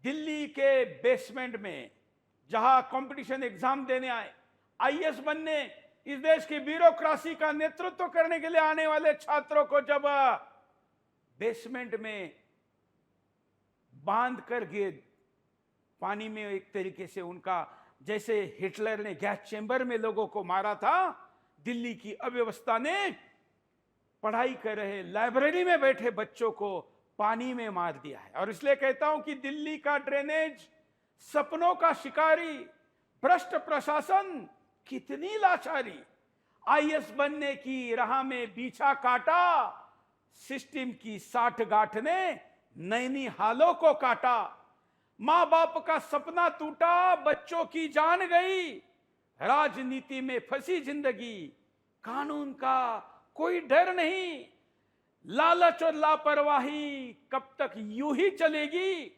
दिल्ली के बेसमेंट में जहां कंपटीशन एग्जाम देने आए, आईएएस बनने, इस देश की ब्यूरोक्रेसी का नेतृत्व करने के लिए आने वाले छात्रों को जब बेसमेंट में बांध करके पानी में एक तरीके से उनका, जैसे हिटलर ने गैस चेंबर में लोगों को मारा था, दिल्ली की अव्यवस्था ने पढ़ाई कर रहे लाइब्रेरी में बैठे बच्चों को पानी में मार दिया है। और इसलिए कहता हूं कि दिल्ली का ड्रेनेज, सपनों का शिकारी, भ्रष्ट प्रशासन, कितनी लाचारी, आईएएस बनने की राह में बीछा काटा, सिस्टम की साठगांठ ने नैनीहालों को काटा, मां बाप का सपना टूटा, बच्चों की जान गई, राजनीति में फंसी जिंदगी, कानून का कोई डर नहीं, लालच और लापरवाही कब तक यूं ही चलेगी,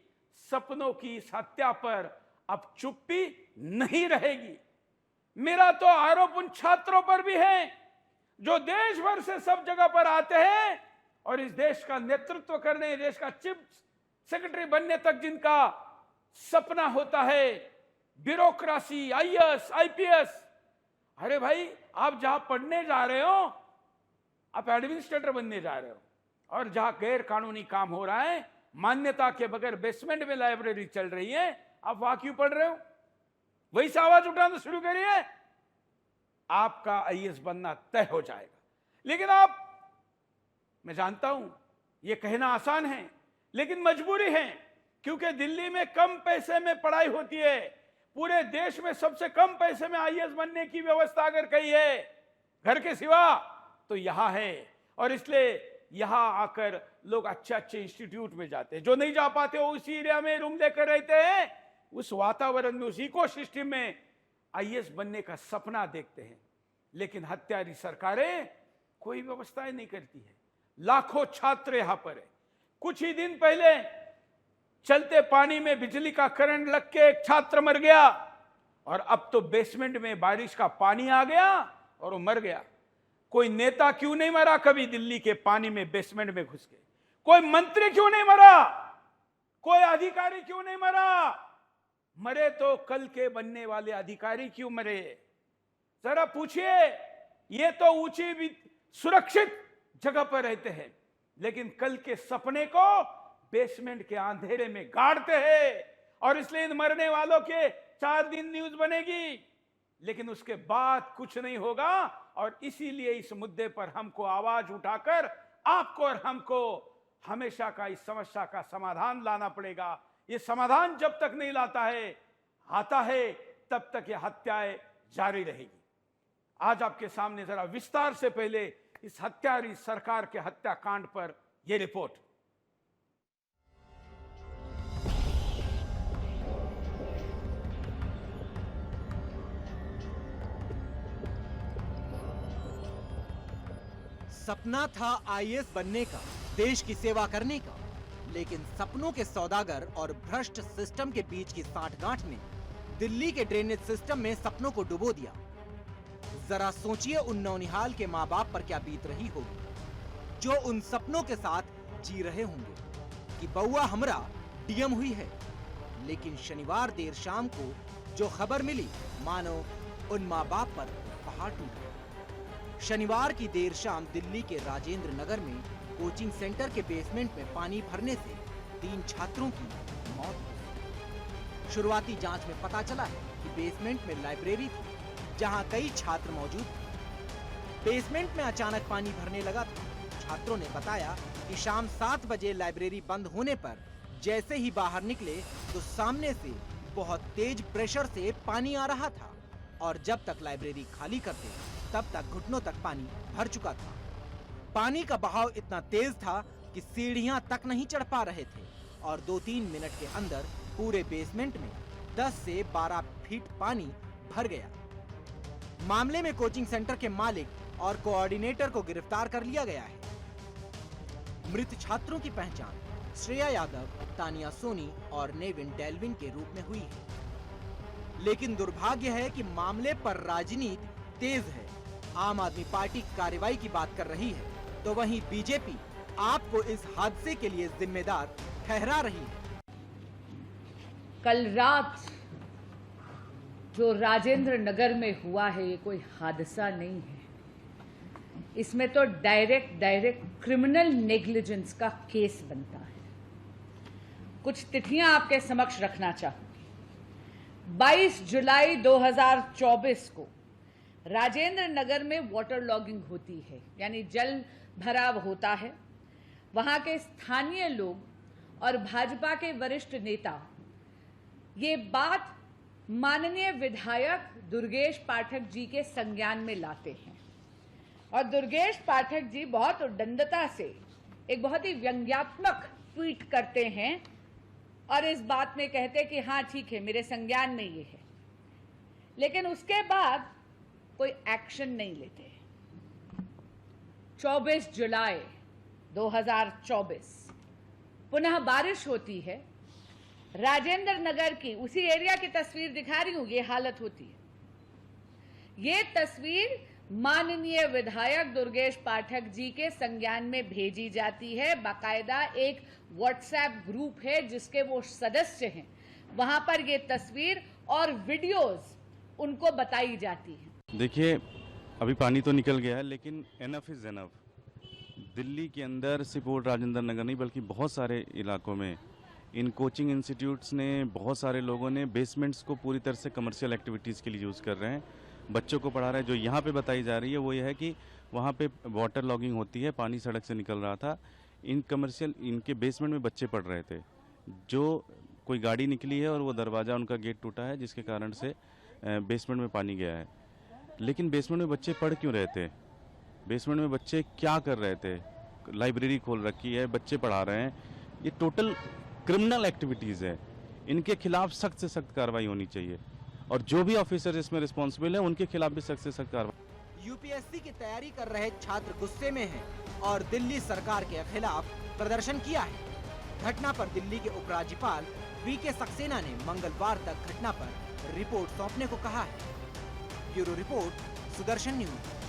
सपनों की इस हत्या पर अब चुप्पी नहीं रहेगी। मेरा तो आरोप उन छात्रों पर भी है जो देश भर से सब जगह पर आते हैं और इस देश का नेतृत्व करने, देश का चीफ सेक्रेटरी बनने तक जिनका सपना होता है, ब्यूरोक्रेसी, आईएएस, आईपीएस। अरे भाई, आप जहां पढ़ने जा रहे हो, आप एडमिनिस्ट्रेटर बनने जा रहे हो, और जहां गैर कानूनी काम हो रहा है, मान्यता के बगैर बेसमेंट में लाइब्रेरी चल रही है, आप वहां क्यों पढ़ रहे हो? वही से आवाज उठाना शुरू करिए, आपका आईएएस बनना तय हो जाएगा। लेकिन मैं जानता हूं यह कहना आसान है, लेकिन मजबूरी है, क्योंकि दिल्ली में कम पैसे में पढ़ाई होती है। पूरे देश में सबसे कम पैसे में आईएएस बनने की व्यवस्था अगर कही है घर के सिवा, तो यहां है। और इसलिए यहां आकर लोग अच्छे अच्छे इंस्टीट्यूट में जाते हैं। जो नहीं जा पाते हो, उसी एरिया में रूम लेकर रहते हैं, उस वातावरण में, उस इकोसिस्टम में आईएएस बनने का सपना देखते हैं। लेकिन हत्यारी सरकारें कोई व्यवस्थाएं नहीं करती है। लाखों छात्र यहां पर है। कुछ ही दिन पहले चलते पानी में बिजली का करंट लग के एक छात्र मर गया, और अब तो बेसमेंट में बारिश का पानी आ गया और वो मर गया। कोई नेता क्यों नहीं मरा कभी दिल्ली के पानी में बेसमेंट में घुस के? कोई मंत्री क्यों नहीं मरा? कोई अधिकारी क्यों नहीं मरा? मरे तो कल के बनने वाले अधिकारी क्यों मरे? जरा पूछिए। ये तो ऊंची सुरक्षित जगह पर रहते हैं, लेकिन कल के सपने को बेसमेंट के अंधेरे में गाड़ते हैं। और इसलिए इन मरने वालों के 4 दिन न्यूज बनेगी, लेकिन उसके बाद कुछ नहीं होगा। और इसीलिए इस मुद्दे पर हमको आवाज उठाकर आपको और हमको हमेशा का इस समस्या का समाधान लाना पड़ेगा। ये समाधान जब तक नहीं आता है, तब तक ये हत्याएं जारी रहेगी। आज आपके सामने जरा विस्तार से पहले इस हत्यारी सरकार के हत्याकांड पर यह रिपोर्ट। सपना था आईएएस बनने का, देश की सेवा करने का, लेकिन सपनों के सौदागर और भ्रष्ट सिस्टम के बीच की साठगांठ ने दिल्ली के ड्रेनेज सिस्टम में सपनों को डुबो दिया। जरा सोचिए उन नौनिहाल के माँ बाप पर क्या बीत रही होगी, जो उन सपनों के साथ जी रहे होंगे कि बउआ हमरा डीएम हुई है। लेकिन शनिवार देर शाम को जो खबर मिली, मानो उन माँ बाप पर पहाड़ टूट गया। शनिवार की देर शाम दिल्ली के राजेंद्र नगर में कोचिंग सेंटर के बेसमेंट में पानी भरने से 3 छात्रों की मौत हो गई। शुरुआती जांच में पता चला है कि बेसमेंट में लाइब्रेरी थी, जहां कई छात्र मौजूद थे। बेसमेंट में अचानक पानी भरने लगा था। छात्रों ने बताया कि शाम 7 बजे लाइब्रेरी बंद होने पर जैसे ही बाहर निकले तो सामने से बहुत तेज प्रेशर से पानी आ रहा था, और जब तक लाइब्रेरी खाली करते तब तक घुटनों तक पानी भर चुका था। पानी का बहाव इतना तेज था कि सीढ़ियां तक नहीं चढ़ पा रहे थे, और 2-3 मिनट के अंदर पूरे बेसमेंट में 10 से 12 फीट पानी भर गया। मामले में कोचिंग सेंटर के मालिक और कोऑर्डिनेटर को गिरफ्तार कर लिया गया है। मृत छात्रों की पहचान श्रेया यादव, तानिया सोनी और नेविन डेल्विन के रूप में हुई है। लेकिन दुर्भाग्य है कि मामले पर राजनीति तेज है। आम आदमी पार्टी कार्रवाई की बात कर रही है, तो वहीं बीजेपी आपको इस हादसे के लिए जिम्मेदार ठहरा रही है। कल रात जो राजेंद्र नगर में हुआ है ये कोई हादसा नहीं है, इसमें तो डायरेक्ट क्रिमिनल नेग्लिजेंस का केस बनता है। कुछ तिथियां आपके समक्ष रखना चाहूंगी। 22 जुलाई 2024 को राजेंद्र नगर में वाटर लॉगिंग होती है, यानी जल भराव होता है। वहां के स्थानीय लोग और भाजपा के वरिष्ठ नेता ये बात माननीय विधायक दुर्गेश पाठक जी के संज्ञान में लाते हैं और दुर्गेश पाठक जी बहुत उद्दंडता से एक बहुत ही व्यंग्यात्मक ट्वीट करते हैं और इस बात में कहते कि हाँ ठीक है, मेरे संज्ञान में ये है, लेकिन उसके बाद कोई एक्शन नहीं लेते। 24 जुलाई 2024 पुनः बारिश होती है। राजेंद्र नगर की उसी एरिया की तस्वीर दिखा रही हूं, ये हालत होती है। ये तस्वीर माननीय विधायक दुर्गेश पाठक जी के संज्ञान में भेजी जाती है। बाकायदा एक व्हाट्सएप ग्रुप है जिसके वो सदस्य हैं, वहां पर ये तस्वीर और वीडियोस उनको बताई जाती है। देखिए, अभी पानी तो निकल गया है, लेकिन एनफ इज एनफ। दिल्ली के अंदर सिर्फ राजेंद्र नगर नहीं बल्कि बहुत सारे इलाकों में इन कोचिंग इंस्टीट्यूट्स ने, बहुत सारे लोगों ने बेसमेंट्स को पूरी तरह से कमर्शियल एक्टिविटीज़ के लिए यूज़ कर रहे हैं, बच्चों को पढ़ा रहे हैं। जो यहाँ पे बताई जा रही है वो ये है कि वहाँ पे वाटर लॉगिंग होती है, पानी सड़क से निकल रहा था, इनके बेसमेंट में बच्चे पढ़ रहे थे। जो कोई गाड़ी निकली है और वो दरवाज़ा उनका गेट टूटा है जिसके कारण से बेसमेंट में पानी गया है। लेकिन बेसमेंट में बच्चे पढ़ क्यों रहे थे? बेसमेंट में बच्चे क्या कर रहे थे? लाइब्रेरी खोल रखी है, बच्चे पढ़ा रहे हैं। ये टोटल क्रिमिनल एक्टिविटीज़ है, इनके खिलाफ सख्त से सख्त कार्रवाई होनी चाहिए और जो भी ऑफिसर इसमें रिस्पॉन्सिबल है उनके खिलाफ भी सख्त से सख्त कार्रवाई। यूपीएससी की तैयारी कर रहे छात्र गुस्से में हैं और दिल्ली सरकार के खिलाफ प्रदर्शन किया है। घटना पर दिल्ली के उपराज्यपाल वीके सक्सेना ने मंगलवार तक घटना पर रिपोर्ट सौंपने को कहा है। Bureau report, Sudarshan news.